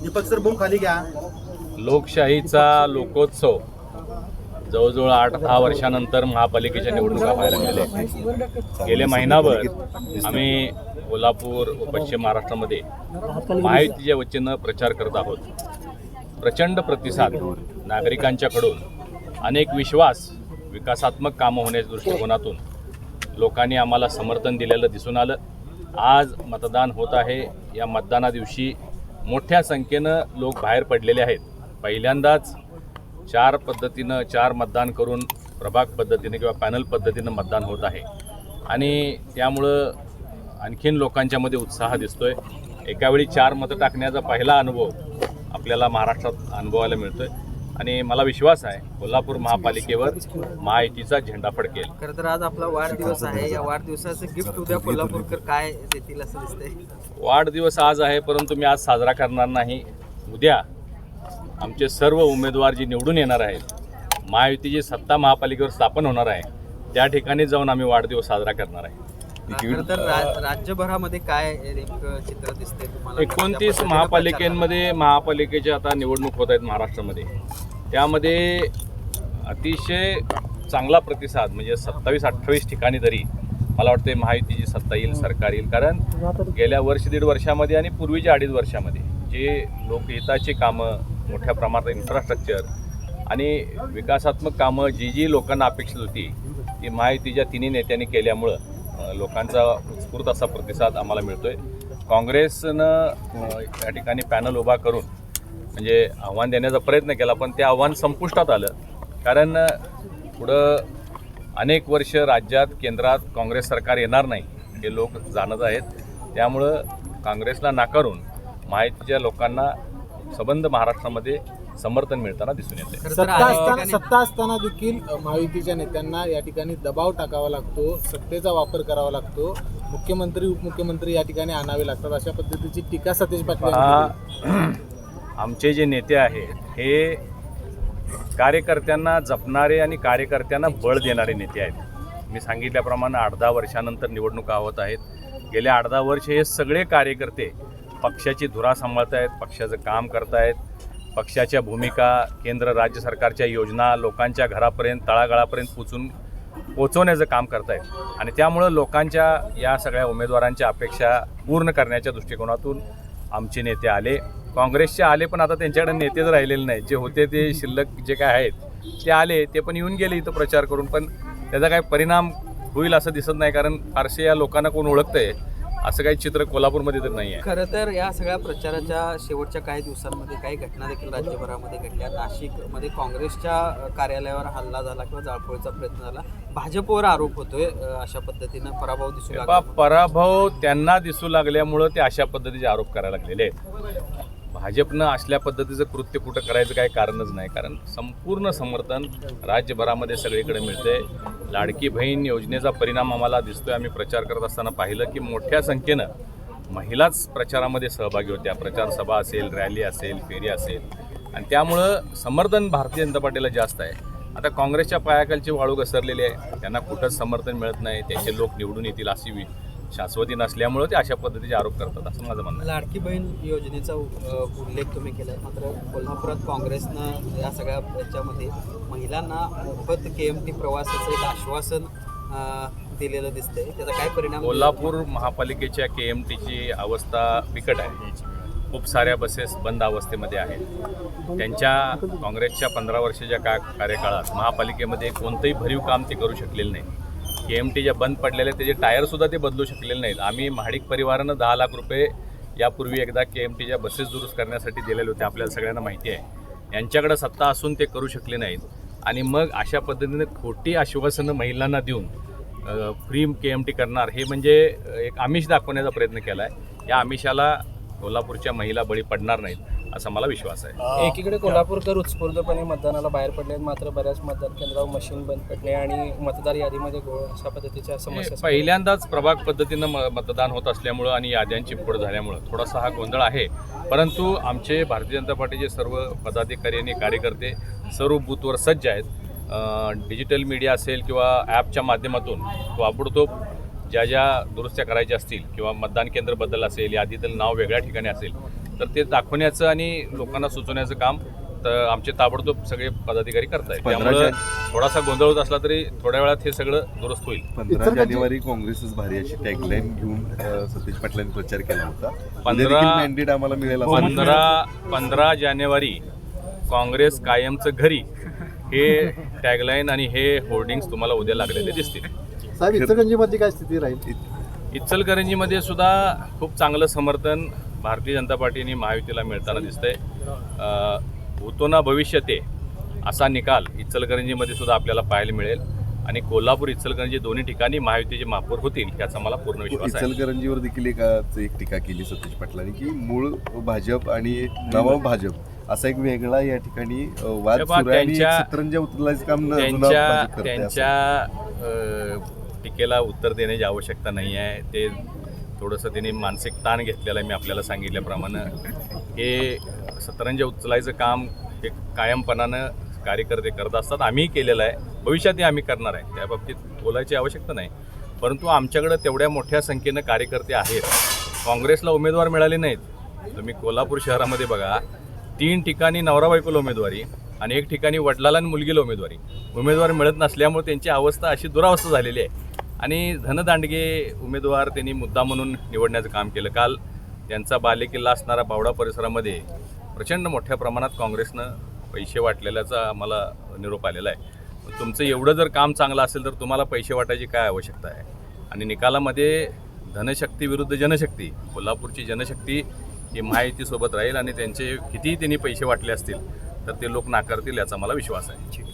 Deepak sir boom खाली घ्या. लोकशाहीचा लोकोत्सव जवळजवळ 8-10 वर्षानंतर महापालिकेच्या निवडणुका व्हायला गेल्या. गेले महिनाभर आम्ही कोल्हापूर व पश्चिम महाराष्ट्रामध्ये महायुतीच्या वतीनं प्रचार करत आहोत. प्रचंड प्रतिसाद नागरिकांच्याकडून, अनेक विश्वास, विकासात्मक कामं होण्याच्या दृष्टिकोनातून लोकांनी आम्हाला समर्थन दिलेलं दिसून आलं. आज मतदान होत आहे. या मतदाना दिवशी मोठ्या संख्येनं लोक बाहेर पडलेले आहेत. पहिल्यांदाच 4 मतदान करून प्रभाग पद्धतीने किंवा पॅनल पद्धतीनं मतदान होत आहे आणि त्यामुळं आणखीन लोकांच्यामध्ये उत्साह दिसतोय. एकावेळी 4 मतं टाकण्याचा पहिला अनुभव आपल्याला महाराष्ट्रात अनुभवायला मिळतोय आणि मला विश्वास आहे कोल्हापूर महापालिकेवर महायुतीचा झेंडा फडकेल. खरं तर आज आपला वाढदिवस आहे. या वाढदिवसाचं गिफ्ट उद्या कोल्हापूरकर काय देतील असं दिसतंय? वाढदिवस आज आहे, परंतु मी आज साजरा करणार नाही. उद्या आमचे सर्व उमेदवार जे निवडून येणार आहेत, महायुतीची सत्ता महापालिकेवर स्थापन होणार आहे, त्या ठिकाणी जाऊन आम्ही वाढदिवस साजरा करणार आहे. खरं तर राज्यभरामध्ये काय नेमकं चित्र दिसतंय तुम्हाला? 29 महापालिकेमध्ये महापालिकेच्या आता निवडणूक होत आहेत महाराष्ट्रामध्ये. त्यामध्ये अतिशय चांगला प्रतिसाद, म्हणजे 27-28 ठिकाणी तरी मला वाटते महायुतीची सत्ता येईल, सरकार येईल. कारण गेल्या 1-1.5 वर्षामध्ये आणि पूर्वीच्या 2.5 वर्षामध्ये जे लोकहिताची कामं, मोठ्या प्रमाणात इन्फ्रास्ट्रक्चर आणि विकासात्मक कामं जी लोकांना अपेक्षित होती ती महायुतीच्या तिन्ही नेत्यांनी केल्यामुळं लोकांचा उत्स्फूर्त असा प्रतिसाद आम्हाला मिळतोय. काँग्रेसनं या ठिकाणी पॅनल उभा करून म्हणजे आव्हान देण्याचा प्रयत्न केला, पण ते आव्हान संपुष्टात आलं. कारण पुढं अनेक वर्ष राज्यात, केंद्रात काँग्रेस सरकार येणार नाही हे लोक जाणत आहेत. त्यामुळं काँग्रेसला नाकारून महायुतीच्या लोकांना सबंध महाराष्ट्रामध्ये समर्थन मिळताना दिसून येते. सत्ता असताना देखील महायुतीच्या नेत्यांना या ठिकाणी दबाव टाकावा लागतो, सत्तेचा वापर करावा लागतो, मुख्यमंत्री उपमुख्यमंत्री या ठिकाणी आणावे लागतात, अशा पद्धतीची टीका सतेज पाटील. आमचे जे नेते आहेत हे कार्यकर्त्यांना जपणारे आणि कार्यकर्त्यांना बळ देणारे नेते आहेत. मी सांगितल्याप्रमाणे 8-10 वर्षानंतर निवडणुका होत आहेत. गेल्या 8-10 वर्ष हे सगळे कार्यकर्ते पक्षाची धुरा सांभाळत आहेत, पक्षाचं काम करतायत, पक्षाच्या भूमिका, केंद्र राज्य सरकारच्या योजना लोकांच्या घरापर्यंत, तळागाळापर्यंत पोचवण्याचं काम करतायत आणि त्यामुळं लोकांच्या या सगळ्या उमेदवारांच्या अपेक्षा पूर्ण करण्याच्या दृष्टिकोनातून आमचे नेते आले. काँग्रेसचे आले, पण आता त्यांच्याकडे नेतेच राहिलेले नाहीत. जे होते ते शिल्लक जे काय आहेत ते आले, ते पण येऊन गेले इथं प्रचार करून, पण त्याचा काय परिणाम होईल असं दिसत नाही. कारण फारसे या लोकांना कोण ओळखतंय असं काही चित्र कोल्हापूरमध्ये तर नाही आहे. खरं तर या सगळ्या प्रचाराच्या शेवटच्या काही दिवसांमध्ये काही घटना देखील राज्यभरामध्ये घडल्या. नाशिकमध्ये काँग्रेसच्या कार्यालयावर हल्ला झाला किंवा जाळपोळीचा प्रयत्न झाला. भाजपवर आरोप होतोय अशा पद्धतीनं पराभव दिसू लागला. पराभव त्यांना दिसू लागल्यामुळं ते अशा पद्धतीचे आरोप करायला लागलेले आहेत. भाजपनं असल्या पद्धतीचं कृत्य कुठं करायचं काही कारणच नाही. कारण संपूर्ण समर्थन राज्यभरामध्ये सगळीकडे मिळतंय. लाडकी बहीण योजनेचा परिणाम आम्हाला दिसतोय. आम्ही प्रचार करत असताना पाहिलं की मोठ्या संख्येनं महिलाच प्रचारामध्ये सहभागी होत्या. प्रचार सभा असेल, रॅली असेल, फेरी असेल आणि त्यामुळं समर्थन भारतीय जनता पार्टीला जास्त आहे. आता काँग्रेसच्या पायाखालची वाळू घसरलेली आहे. त्यांना कुठंच समर्थन मिळत नाही. त्यांचे लोक निवडून येतील अशी शाश्वती नसल्यामुळं ते अशा पद्धतीचे आरोप करतात असं माझं म्हणणं आहे. लाडकी बहीण योजनेचा उल्लेख तुम्ही केला आहे, मात्र कोल्हापुरात काँग्रेसनं या सगळ्या याच्यामध्ये महिलांना मोफत KMT प्रवासाचं एक आश्वासन दिलेलं दिसतंय. त्याचा काय परिणाम? कोल्हापूर महापालिकेच्या KMTची अवस्था बिकट आहे. खूप साऱ्या बसेस बंद अवस्थेमध्ये आहेत. त्यांच्या काँग्रेसच्या 15 वर्षाच्या कार्यकाळात महापालिकेमध्ये कोणतंही भरीव काम ते करू शकलेलं नाही. KMT ज्या बंद पडलेल्या त्याचे टायरसुद्धा ते बदलू शकलेले नाहीत. आम्ही महाडिक परिवारानं 10 लाख रुपये यापूर्वी एकदा KMTच्या बसेस दुरुस्त करण्यासाठी दिलेले होते, आपल्याला सगळ्यांना माहिती आहे. यांच्याकडे सत्ता असून ते करू शकले नाहीत आणि मग अशा पद्धतीने खोटी आश्वासनं महिलांना देऊन फ्री KMT करणार हे म्हणजे एक आमिष दाखवण्याचा प्रयत्न केला आहे. या आमिषाला कोल्हापूरच्या महिला बळी पडणार नाहीत असा मला विश्वास आहे. एकीकडे कोल्हापूरकर उत्स्फूर्तपणे मतदानाला बाहेर पडले, मात्र बऱ्याच मतदान केंद्रावर मशीन बंद पडणे आणि मतदार यादीमध्ये घोळ अशा पद्धतीच्या समस्या. पहिल्यांदाच प्रभाग पद्धतीनं मतदान होत असल्यामुळं आणि याद्यांची फोड झाल्यामुळं थोडासा हा गोंधळ आहे. परंतु आमचे भारतीय जनता पार्टीचे सर्व पदाधिकारी आणि कार्यकर्ते सर्व बूथवर सज्ज आहेत डिजिटल मीडिया असेल किंवा ॲपच्या माध्यमातून ताबडतोब ज्या ज्या दुरुस्त्या करायच्या असतील किंवा मतदान केंद्र बदल असेल, यादीतील नाव वेगळ्या ठिकाणी असेल तर ते दाखवण्याचं आणि लोकांना सुचवण्याचं काम तर आमचे ताबडतोब सगळे पदाधिकारी करतायत. त्यामुळे थोडासा गोंधळ होत असला तरी थोड्या वेळात हे सगळं दुरुस्त होईल. 15 जानेवारी काँग्रेसच भारी अशी टॅगलाईन घेऊन सतीश पाटलांनी प्रचार केला होता. 15 मॅन्डेट आम्हाला मिळेल असं 15 जानेवारी काँग्रेस कायमचं घरी हे टॅगलाईन आणि हे होर्डिंग्स तुम्हाला उद्या लागलेले दिसतील. साहेब, इचलकरंजीमध्ये काय स्थिती राहील? इचलकरंजीमध्ये सुद्धा खूप चांगलं समर्थन भारतीय जनता पार्टीने महायुतीला मिळताना दिसतंय. होतो ना भविष्य ते असा निकाल इचलकरंजीमध्ये सुद्धा आपल्याला पाहायला मिळेल आणि कोल्हापूर इचलकरंजी दोन्ही ठिकाणी महायुतीचे महापौर होतील याचा मला पूर्ण विश्वास आहे. इचलकरंजीवर देखील एक टीका केली सतीश पाटलांनी की मूळ भाजप आणि नवा भाजप असा एक वेगळा या ठिकाणी वाद सुरू आहे आणि सतरंजा उचलायचं काम त्यांच्या टीकेला उत्तर देण्याची आवश्यकता नाही आहे. ते थोडंसं त्यांनी मानसिक ताण घेतलेला आहे. मी आपल्याला सांगितल्याप्रमाणे हे सतरंजा उचलायचं काम हे कायमपणानं कार्यकर्ते करत असतात. आम्हीही केलेलं आहे, भविष्यातही आम्ही करणार आहे, त्या बाबतीत बोलायची आवश्यकता नाही. परंतु आमच्याकडं तेवढ्या मोठ्या संख्येनं कार्यकर्ते आहेत. काँग्रेसला उमेदवार मिळाले नाहीत. तुम्ही कोल्हापूर शहरामध्ये बघा, 3 ठिकाणी नवरा बायकोला उमेदवारी आणि 1 ठिकाणी वडिलाला आणि मुलगीला उमेदवारी. उमेदवार मिळत नसल्यामुळे त्यांची अवस्था अशी दुरावस्था झालेली आहे आणि धनदांडगे उमेदवार त्यांनी मुद्दा म्हणून निवडण्याचं काम केलं. काल त्यांचा बालेकिल्ला असणारा बावडा परिसरामध्ये प्रचंड मोठ्या प्रमाणात काँग्रेसनं पैसे वाटलेल्याचा आम्हाला निरोप आलेला आहे. तुमचं एवढं जर काम चांगलं असेल तर तुम्हाला पैसे वाटायची काय आवश्यकता आहे? आणि निकालामध्ये धनशक्ती विरुद्ध जनशक्ती, कोल्हापूरची जनशक्ती ही महायुतीसोबत राहील आणि त्यांचे कितीही त्यांनी पैसे वाटले असतील तर ते लोक नाकारतील याचा मला विश्वास आहे.